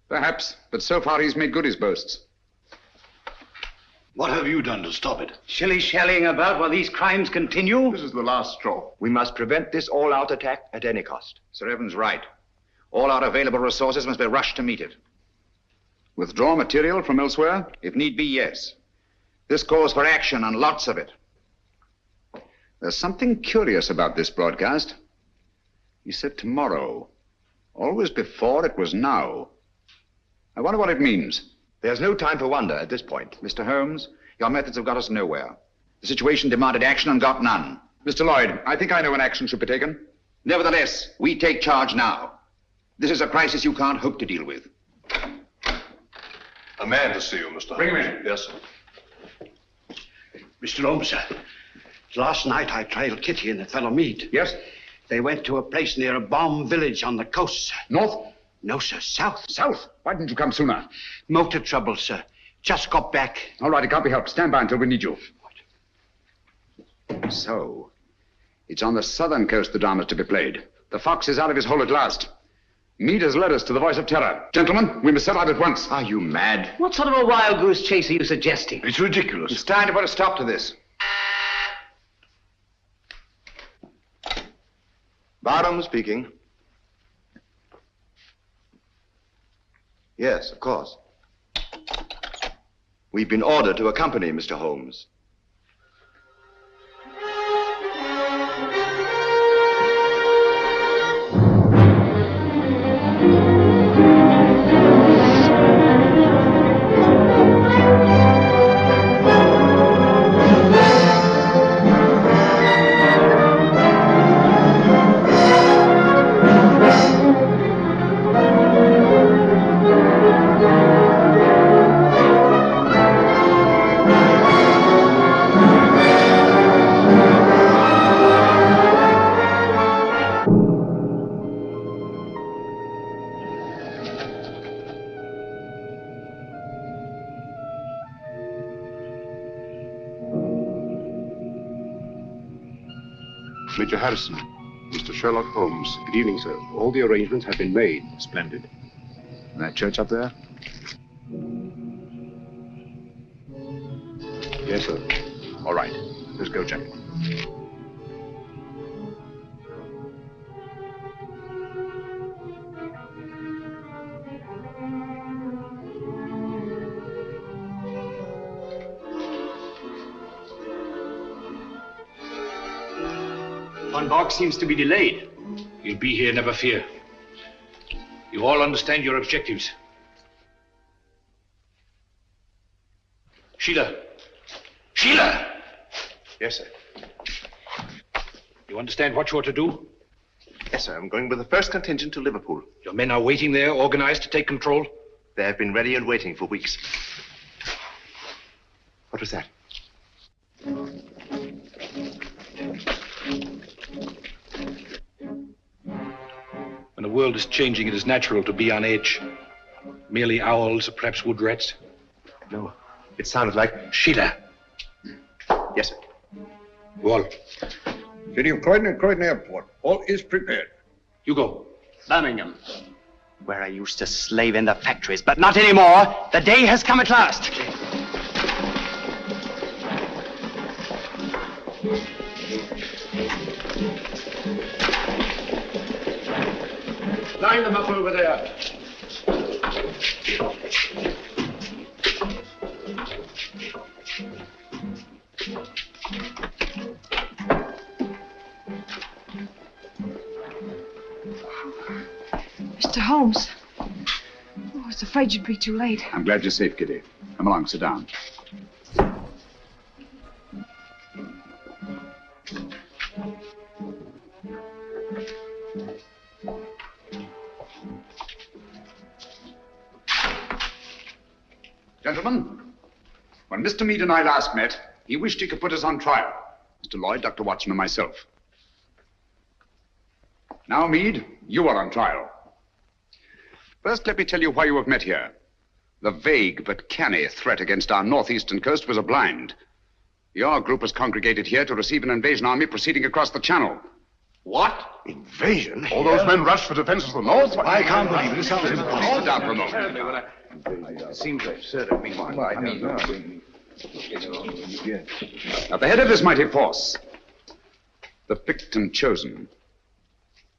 Perhaps, but so far he's made good his boasts. What have you done to stop it? Shilly-shallying about while these crimes continue? This is the last straw. We must prevent this all-out attack at any cost. Sir Evan's right. All our available resources must be rushed to meet it. Withdraw material from elsewhere? If need be, yes. This calls for action, and lots of it. There's something curious about this broadcast. He said tomorrow. Always before, it was now. I wonder what it means. There's no time for wonder at this point. Mr. Holmes, your methods have got us nowhere. The situation demanded action and got none. Mr. Lloyd, I think I know when action should be taken. Nevertheless, we take charge now. This is a crisis you can't hope to deal with. A man to see you, Mr. Holmes. Bring him in. Yes, sir. Mr. Holmes, sir. Last night I trailed Kitty and the fellow Mead. Yes? They went to a place near a bomb village on the coast, sir. North? No, sir, south. South? Why didn't you come sooner? Motor trouble, sir. Just got back. All right, it can't be helped. Stand by until we need you. What? So, it's on the southern coast the drama's to be played. The fox is out of his hole at last. Meade has led us to the voice of terror. Gentlemen, we must set out at once. Are you mad? What sort of a wild goose chase are you suggesting? It's ridiculous. It's time to put a stop to this. Barham speaking. Yes, of course. We've been ordered to accompany Mr. Holmes. Major Harrison, Mr. Sherlock Holmes. Good evening, sir. All the arrangements have been made. Splendid. And that church up there? Yes, sir. All right. Let's go check. Von Borg seems to be delayed. He'll be here, never fear. You all understand your objectives. Sheila! Sheila! Yes, sir. You understand what you're to do? Yes, sir. I'm going with the first contingent to Liverpool. Your men are waiting there, organized to take control? They have been ready and waiting for weeks. What was that? When the world is changing, it is natural to be on edge. Merely owls or perhaps wood rats? No. It sounded like... Sheila. Yes, sir. Wall. City of Croydon and Croydon Airport. All is prepared. You go. Birmingham, where I used to slave in the factories, but not anymore. The day has come at last. Line them up over there. Mr. Holmes. Oh, I was afraid you'd be too late. I'm glad you're safe, Kitty. Come along, sit down. Gentlemen, when Mr. Meade and I last met, he wished he could put us on trial. Mr. Lloyd, Dr. Watson, and myself. Now, Meade, you are on trial. First, let me tell you why you have met here. The vague but canny threat against our northeastern coast was a blind. Your group was congregated here to receive an invasion army proceeding across the channel. What? Invasion? All those men rushed for defense of the north? I can't believe it. This sounds impossible. Sit down for a moment. It seems absurd of me. At the head of this mighty force, the picked and chosen,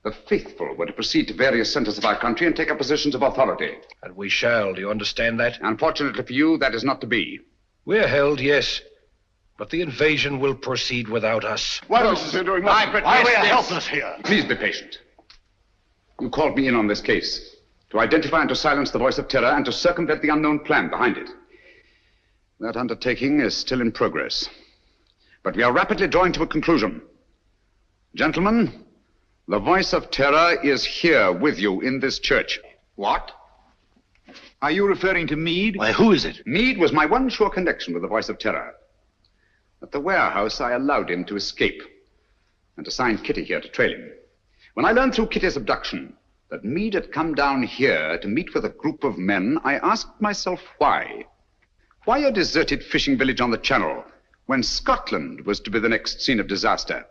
the faithful were to proceed to various centers of our country and take up positions of authority. And we shall. Do you understand that? Unfortunately for you, that is not to be. We're held, yes. But the invasion will proceed without us. What else is there doing? Why we are helpless here? Please be patient. You called me in on this case to identify and to silence the voice of terror and to circumvent the unknown plan behind it. That undertaking is still in progress. But we are rapidly drawing to a conclusion. Gentlemen, the voice of terror is here with you in this church. What? Are you referring to Meade? Why, who is it? Meade was my one sure connection with the voice of terror. At the warehouse, I allowed him to escape and assigned Kitty here to trail him. When I learned through Kitty's abduction that Meade had come down here to meet with a group of men, I asked myself why. Why a deserted fishing village on the Channel when Scotland was to be the next scene of disaster?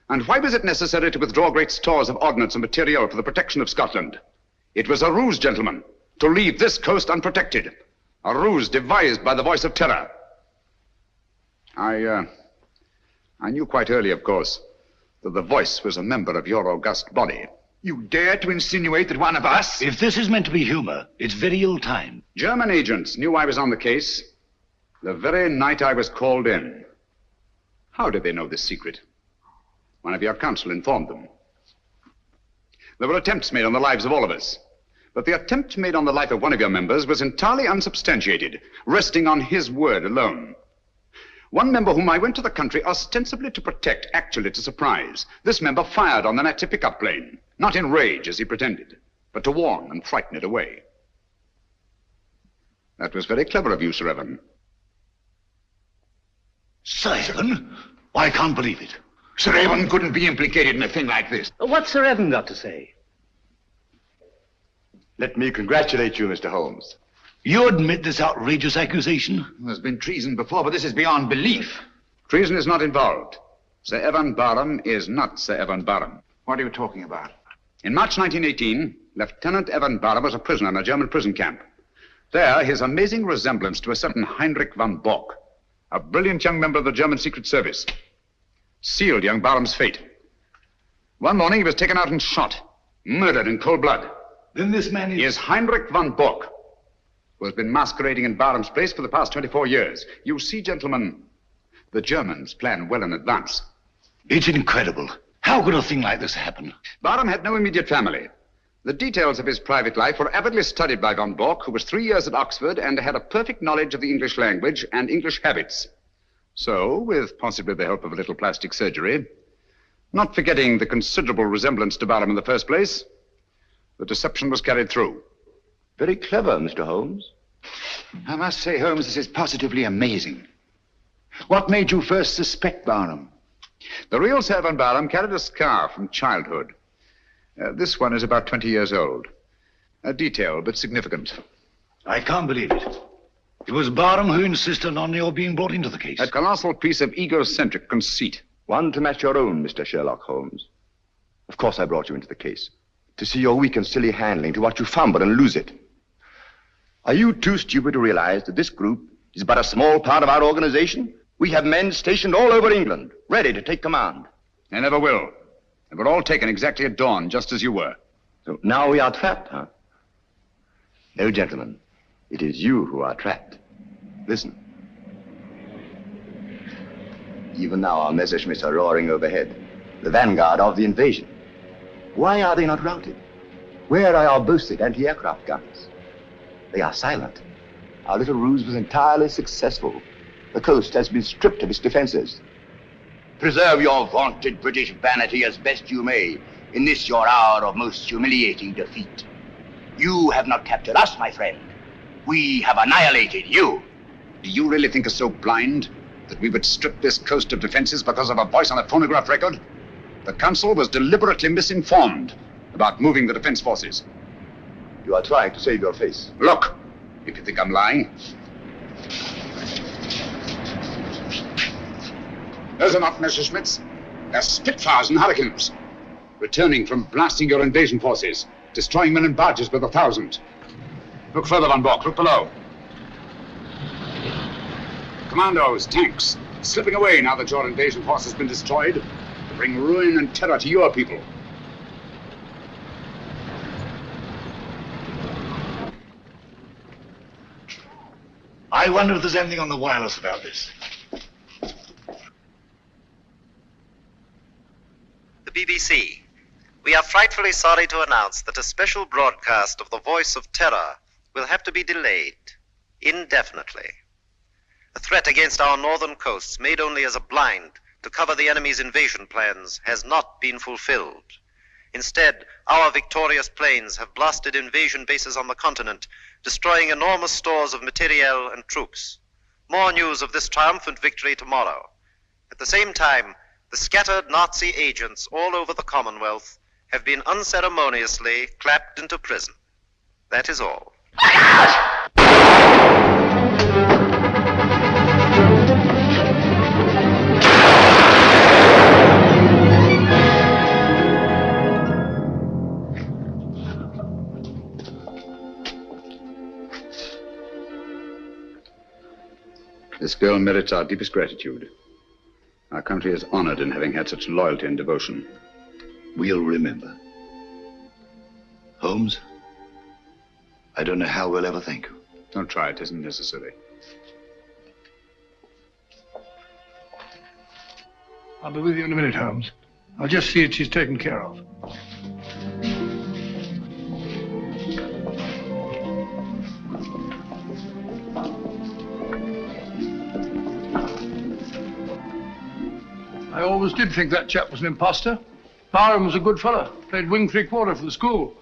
And why was it necessary to withdraw great stores of ordnance and material for the protection of Scotland? It was a ruse, gentlemen, to leave this coast unprotected. A ruse devised by the voice of terror. I knew quite early, of course, that the voice was a member of your august body. You dare to insinuate that one of us... If this is meant to be humor, it's very ill-timed. German agents knew I was on the case the very night I was called in. How did they know this secret? One of your counsel informed them. There were attempts made on the lives of all of us. But the attempt made on the life of one of your members was entirely unsubstantiated, resting on his word alone. One member whom I went to the country ostensibly to protect, actually to surprise. This member fired on the Nazi pickup plane, not in rage as he pretended, but to warn and frighten it away. That was very clever of you, Sir Evan. Sir Evan? I can't believe it. Sir Evan couldn't be implicated in a thing like this. What's Sir Evan got to say? Let me congratulate you, Mr. Holmes. You admit this outrageous accusation? There's been treason before, but this is beyond belief. Treason is not involved. Sir Evan Barham is not Sir Evan Barham. What are you talking about? In March 1918, Lieutenant Evan Barham was a prisoner in a German prison camp. There, his amazing resemblance to a certain Heinrich von Bock, a brilliant young member of the German Secret Service, sealed young Barham's fate. One morning, he was taken out and shot, murdered in cold blood. Then this man is Heinrich von Bock, who has been masquerading in Barham's place for the past 24 years. You see, gentlemen, the Germans plan well in advance. It's incredible. How could a thing like this happen? Barham had no immediate family. The details of his private life were avidly studied by von Bock, who was 3 years at Oxford and had a perfect knowledge of the English language and English habits. So, with possibly the help of a little plastic surgery, Not forgetting the considerable resemblance to Barham in the first place, the deception was carried through. Very clever, Mr. Holmes. I must say, Holmes, this is positively amazing. What made you first suspect Barham? The real Sir Evan Barham carried a scar from childhood. This one is about 20 years old. A detail, but significant. I can't believe it. It was Barham who insisted on your being brought into the case. A colossal piece of egocentric conceit. One to match your own, Mr. Sherlock Holmes. Of course I brought you into the case. To see your weak and silly handling, to watch you fumble and lose it. Are you too stupid to realize that this group is but a small part of our organization? We have men stationed all over England, ready to take command. They never will. They were all taken exactly at dawn, just as you were. So now we are trapped, huh? No, gentlemen. It is you who are trapped. Listen. Even now our Messerschmitts are roaring overhead, the vanguard of the invasion. Why are they not routed? Where are our boasted anti-aircraft guns? They are silent. Our little ruse was entirely successful. The coast has been stripped of its defenses. Preserve your vaunted British vanity as best you may in this your hour of most humiliating defeat. You have not captured us, my friend. We have annihilated you. Do you really think us so blind that we would strip this coast of defenses because of a voice on a phonograph record? The council was deliberately misinformed about moving the defense forces. You are trying to save your face. Look, if you think I'm lying. Those are not Messerschmitts. They're Spitfires and Hurricanes, returning from blasting your invasion forces, destroying men and barges with 1,000. Look further, Van Bork. Look below. Commandos, tanks, slipping away now that your invasion force has been destroyed to bring ruin and terror to your people. I wonder if there's anything on the wireless about this. The BBC. We are frightfully sorry to announce that a special broadcast of the Voice of Terror will have to be delayed indefinitely. A threat against our northern coasts, made only as a blind to cover the enemy's invasion plans, has not been fulfilled. Instead, our victorious planes have blasted invasion bases on the continent, destroying enormous stores of materiel and troops. More news of this triumphant victory tomorrow. At the same time, the scattered Nazi agents all over the Commonwealth have been unceremoniously clapped into prison. That is all. This girl merits our deepest gratitude. Our country is honored in having had such loyalty and devotion. We'll remember. Holmes, I don't know how we'll ever thank you. Don't try, it isn't necessary. I'll be with you in a minute, Holmes. I'll just see that she's taken care of. I always did think that chap was an imposter. Barron was a good fellow. Played wing three-quarter for the school.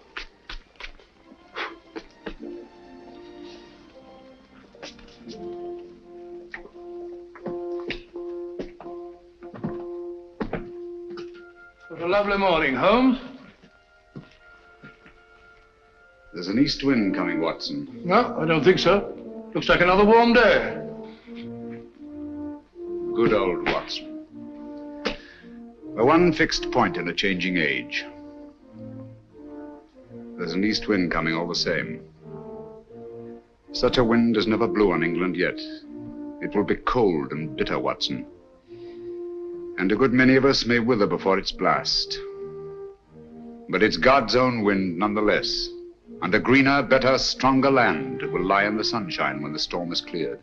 What a lovely morning, Holmes. There's an east wind coming, Watson. No, I don't think so. Looks like another warm day. Good old Watson. The one fixed point in a changing age. There's an east wind coming all the same. Such a wind has never blew on England yet. It will be cold and bitter, Watson. And a good many of us may wither before its blast. But it's God's own wind nonetheless. And a greener, better, stronger land will lie in the sunshine when the storm is cleared.